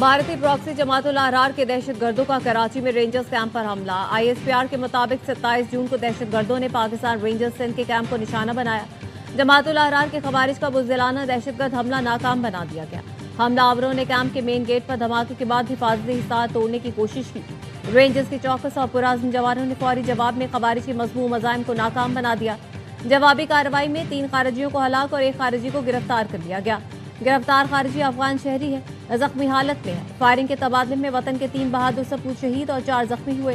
भारतीय प्रॉक्सी जमात-उल-अहरार के दहशतगर्दों का कराची में रेंजर्स कैंप पर हमला। ISPR के मुताबिक 27 जून को दहशतगर्दों ने पाकिस्तान रेंजर्स सिंध के कैंप को निशाना बनाया। जमात-उल-अहरार के खवारिज का बुज़दिलाना दहशतगर्द हमला नाकाम बना दिया गया। हमलावरों ने कैंप के मेन गेट पर धमाके के बाद हिफाजती हिसार तोड़ने की कोशिश की। रेंजर्स के चौकस और पुराज़्म जवानों ने फौरी जवाब में खवारिज के मज़मूम मज़ाइम को नाकाम बना दिया। जवाबी कार्रवाई में 3 खारिजियों को हलाक और 1 खारिजी को गिरफ्तार कर लिया गया। गिरफ्तार खारिजी अफगान शहरी है, जख्मी हालत में है। फायरिंग के तबादले में वतन के 3 बहादुर सपूत शहीद और 4 जख्मी हुए।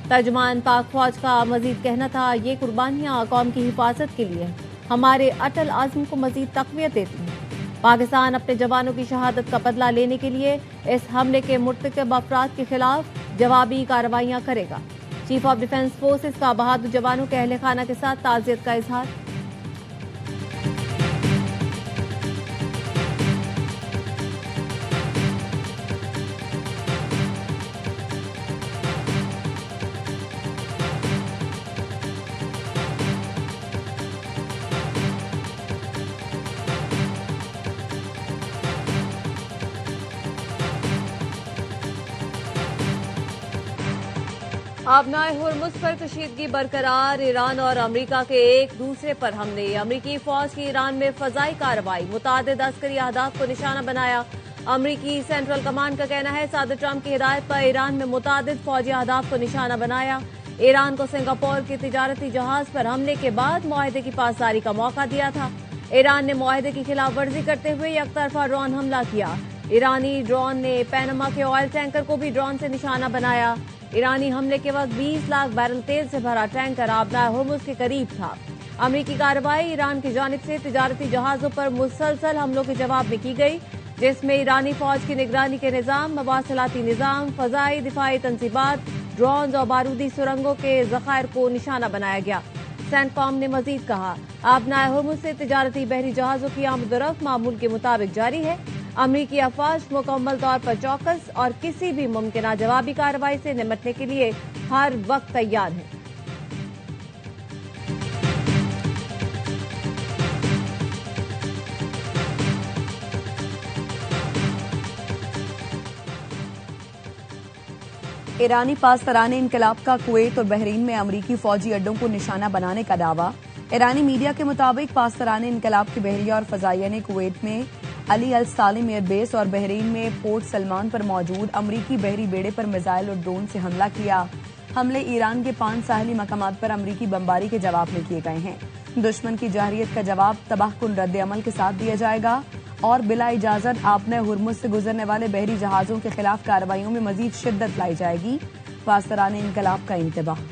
तर्जुमान पाक फौज का मजीद कहना था, ये कुर्बानियां कौम की हिफाजत के लिए हैं, हमारे अटल आज़म को मजीद तक़वियत देती हैं। पाकिस्तान अपने जवानों की शहादत का बदला लेने के लिए इस हमले के मुर्तकब अफराद के खिलाफ जवाबी कार्रवाइयां करेगा। चीफ ऑफ डिफेंस फोर्सेज का बहादुर जवानों के अहले खाना के साथ ताज़ियत का इजहार। आबनाए हुर्मुज़ पर कशीदगी बरकरार। ईरान और अमरीका के एक दूसरे पर हमले। अमरीकी फौज की ईरान में फजाई कार्रवाई, मुतादिद अस्करी अहदाफ को निशाना बनाया। अमरीकी सेंट्रल कमांड का कहना है, सदर ट्रंप की हिदायत पर ईरान में मुतादिद फौजी अहदाफ को निशाना बनाया। ईरान को सिंगापुर के तिजारती जहाज पर हमले के बाद मुआहदे की पासदारी का मौका दिया था। ईरान ने मुआहदे की खिलाफ वर्जी करते हुए एकतरफा ड्रोन हमला किया। ईरानी ड्रोन ने पैनमा के ऑयल टैंकर को भी ड्रोन से निशाना बनाया। ईरानी हमले के वक्त 20 लाख बैरल तेल से भरा टैंकर आबनाए हुर्मुज़ के करीब था। अमरीकी कार्रवाई ईरान की जानिब से तिजारती जहाजों पर मुसलसल हमलों के जवाब में की गई, जिसमें ईरानी फौज की निगरानी के निजाम, मवासिलाती निजाम, फजाई दिफाई तंजीबात, ड्रोन और बारूदी सुरंगों के जखायर को निशाना बनाया गया। सेंटकॉम ने मजीद कहा, आबनाए हुर्मुज़ से तिजारती बहरी जहाजों की आमदोरफ्त मामूल के मुताबिक जारी है। अमरीकी अफवाज मुकम्मल तौर पर चौकस और किसी भी मुमकिन जवाबी कार्रवाई से निपटने के लिए हर वक्त तैयार है। ईरानी पासदाराने इनकलाब का कुवैत और बहरीन में अमरीकी फौजी अड्डों को निशाना बनाने का दावा। ईरानी मीडिया के मुताबिक पासदाराने इनकलाब के बहरिया और फजाइया ने कुवैत में अली अल सालिम एयरबेस और बहरीन में पोर्ट सलमान पर मौजूद अमरीकी बहरी बेड़े पर मिसाइल और ड्रोन से हमला किया। हमले ईरान के 5 साहली मकामात पर अमरीकी बमबारी के जवाब में किए गए हैं। दुश्मन की जाहिरियत का जवाब तबाहकुन रद्द अमल के साथ दिया जाएगा और बिला इजाजत आबनाए हुर्मुज़ से गुजरने वाले बहरी जहाजों के खिलाफ कार्रवाइयों में मजीद शिद्दत लाई जाएगी। पासदाराने इनकलाब का इंतबाह।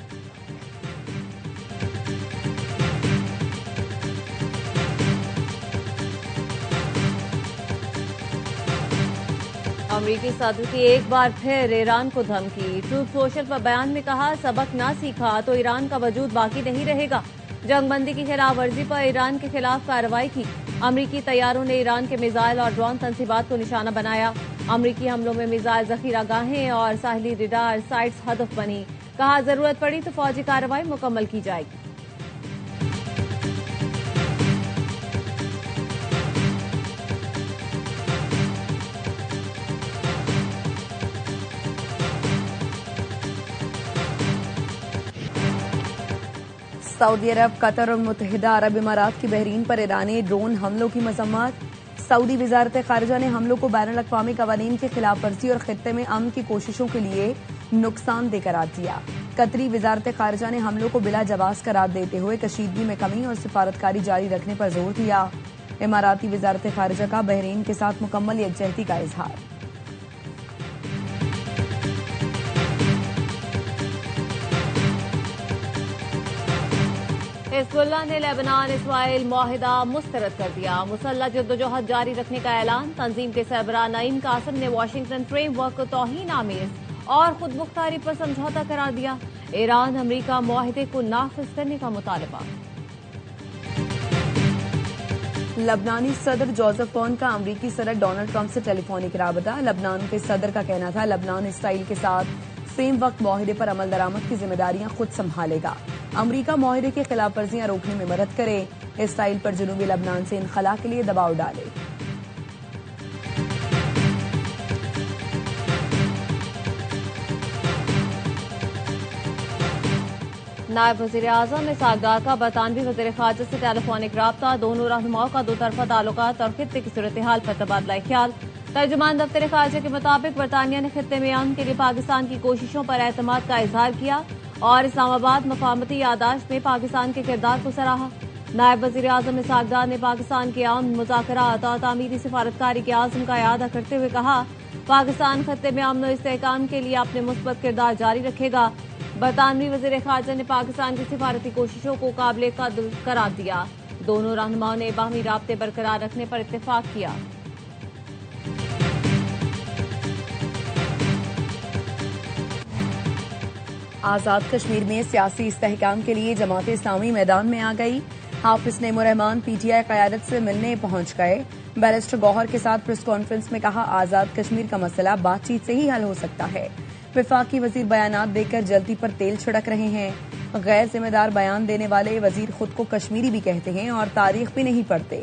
अमरीकी सदर की एक बार फिर ईरान को धमकी। ट्रूथ सोशल पर बयान में कहा, सबक ना सीखा तो ईरान का वजूद बाकी नहीं रहेगा। जंगबंदी की खिलाफ वर्जी पर ईरान के खिलाफ कार्रवाई की। अमरीकी तैयारों ने ईरान के मिसाइल और ड्रोन तंसीबात को निशाना बनाया। अमरीकी हमलों में मिसाइल जखीरागाहें और साहली रडार साइट्स हदफ बनी। कहा, जरूरत पड़ी तो फौजी कार्रवाई मुकम्मल की जाएगी। सऊदी अरब, कतर और मुत्तहिदा अरब इमारात की बहरीन पर ईरानी ड्रोन हमलों की मजम्मत। सऊदी वजारत खारजा ने हमलों को बैनुल अक़वामी कवानीन की खिलाफ वर्जी और खित्ते में अमन की कोशिशों के लिए नुकसानदेह करार दिया। कतरी वजारत खारजा ने हमलों को बिला जवाज करार देते हुए कशीदगी में कमी और सिफारतकारी जारी रखने पर जोर दिया। इमाराती वजारत खारजा का बहरीन के साथ मुकम्मल यकजहती का इजहार। हिज़्बुल्लाह ने लेबनान इसराइल मुआहिदा मुस्तरद कर दिया। मुसल्लह जद्दोजहद जारी रखने का ऐलान। तंजीम के सरबराह नईम कासिम ने वाशिंगटन फ्रेमवर्क को तौहीन आमेज और खुद मुख्तारी पर समझौता करार दिया। ईरान अमरीका मुआहिदे को नाफिज करने का मुतालबा। लबनानी सदर जोसेफ औन का अमरीकी सदर डोनाल्ड ट्रंप से टेलीफोनिक राबता। लबनान के सदर का कहना था, लबनान इसराइल के साथ फ्रेमवर्क मुआहिदे पर अमल दरामद की जिम्मेदारियां खुद संभालेगा। अमरीका मुआहिदे की खिलाफ वर्जियां रोकने में मदद करे। इसराइल पर जनूबी लबनान से इनखला के लिए दबाव डाले। नायब वज़ीर आज़म इसहाक डार का बरतानवी वज़ीर ख़ारजा से टेलीफोनिक राब्ता, दोनों रहनुमाओं का दो तरफा ताल्लुकात और खित्ते की सूरत हाल पर तबादला ख्याल। तर्जुमान दफ्तर ख़ारजा के मुताबिक बरतानिया ने खित्ते में अमन के लिए पाकिस्तान की कोशिशों पर एतमाद का इजहार किया और इस्लामाबाद मफाहमती यादाश्त में पाकिस्तान के किरदार को सराहा। नायब वज़ीर आज़म इसहाक डार ने पाकिस्तान के अमन, मुज़ाकरात और तामीरी सिफारतकारी के आज़म का इआदा करते हुए कहा, पाकिस्तान खत्ते में अमन और इस्तेहकाम के लिए अपने मुस्बत किरदार जारी रखेगा। बरतानवी वज़ीर ख़ारजा ने पाकिस्तान की सिफारती कोशिशों को काबिल कद्र करार दिया। दोनों रहनुमाओं ने बाहमी राब्ते बरकरार रखने पर इत्तेफाक किया। आजाद कश्मीर में सियासी इस्तेहकाम के लिए जमात इस्लामी मैदान में आ गई। हाफिज नईमुर्रहमान पीटीआई क़यादत से मिलने पहुंच गए। बैरिस्टर गौहर के साथ प्रेस कॉन्फ्रेंस में कहा, आजाद कश्मीर का मसला बातचीत से ही हल हो सकता है। वफाकी वजीर बयानात देकर जल्दी पर तेल छिड़क रहे हैं। गैर जिम्मेदार बयान देने वाले वजीर खुद को कश्मीरी भी कहते हैं और तारीख भी नहीं पढ़ते।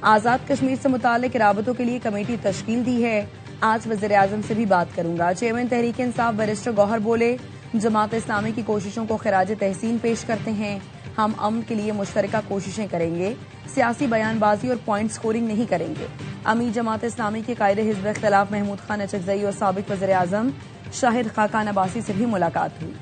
आजाद कश्मीर से मुताल्लिक राबतों के लिए कमेटी तश्कील दी है। आज वज़ीर आज़म से भी बात करूंगा। चेयरमैन तहरीक इंसाफ बैरिस्टर गौहर बोले, जमात इस्लामी की कोशिशों को खिराज तहसीन पेश करते हैं। हम अमन के लिए मुश्तरका कोशिशें करेंगे, सियासी बयानबाजी और पॉइंट स्कोरिंग नहीं करेंगे। अमीर जमात इस्लामी के कायदे हिज़्ब इख्तिलाफ महमूद खान अचकज़ई और साबिक वज़ीर आज़म शाहिद खाकान अब्बासी से भी मुलाकात हुई।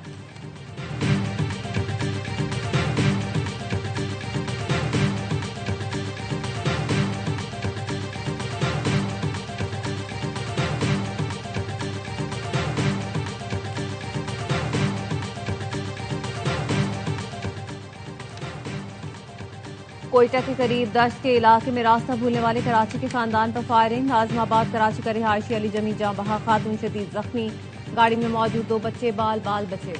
कोयटा के करीब दश्त के इलाके में रास्ता भूलने वाले कराची के खानदान पर फायरिंग। आजमाबाद कराची का रिहायशी अली जमी जां बहा, खातून शदीद जख्मी। गाड़ी में मौजूद दो बच्चे बाल बचे।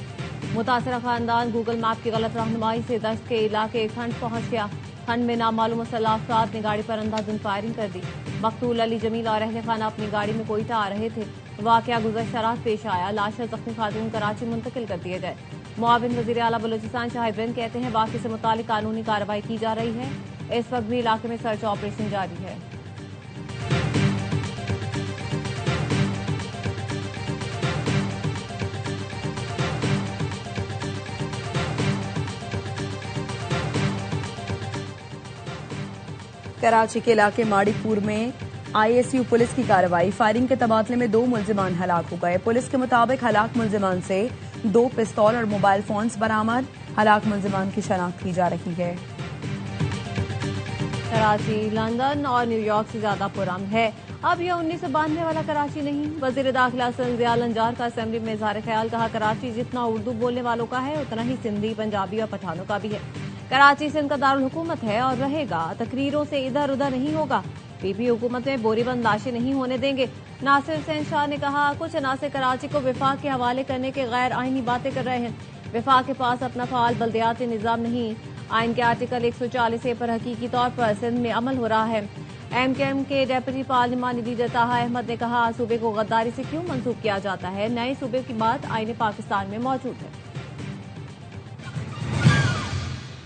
मुतासरा खानदान गूगल मैप की गलत रहनुमाई से दश्त के इलाके खंड पहुंच गया। खंड में नामालूम मुसल्लह अफराद ने गाड़ी पर अंधाधुंध फायरिंग कर दी। मकतूल अली जमील और अहले खाना अपनी गाड़ी में कोयटा आ रहे थे। वाकया गुज़श्ता रात पेश आया। लाशें जख्मी खातून कराची मुंतकिल कर दिए गए। मुआविन वज़ीर आला बलूचिस्तान शाहिद बिन कहते हैं, बाकी से मुतालिक कानूनी कार्रवाई की जा रही है। इस वक्त भी इलाके में सर्च ऑपरेशन जारी है। कराची के इलाके माड़ीपुर में आईएसयू पुलिस की कार्रवाई। फायरिंग के तबादले में 2 मुल्जिमान हलाक हो गए। पुलिस के मुताबिक हलाक मुल्जिमान से 2 पिस्तौल और मोबाइल फोन्स बरामद। हलाक मुल्जिमान की शनाख्त की जा रही है। कराची लंदन और न्यूयॉर्क से ज्यादा पुरअमन है। अब यह 1992 वाला कराची नहीं। वजीर दाखिला ज़िया लंजार का असेंबली में इज़हार ख्याल, कहा, कराची जितना उर्दू बोलने वालों का है उतना ही सिंधी, पंजाबी और पठानों का भी है। कराची सिंध का दारुल हुकूमत है और रहेगा। तकरीरों से इधर उधर नहीं होगा। पीपी हुकूमत में बोरीबंद लाशें नहीं होने देंगे। नासिर हुसैन शाह ने कहा, कुछ अनासिर कराची को विफाक के हवाले करने के गैर आईनी बातें कर रहे हैं। विफाक के पास अपना फाल बल्दियाती निज़ाम नहीं। आइन के आर्टिकल 140A पर हकीकी तौर पर सिंध में अमल हो रहा है। एमकेएम के डेप्यूटी पार्लिमानी लीडर ताहा अहमद ने कहा, सूबे को गद्दारी से क्यों मंसूब किया जाता है। नए सूबे की बात आईने पाकिस्तान में मौजूद है।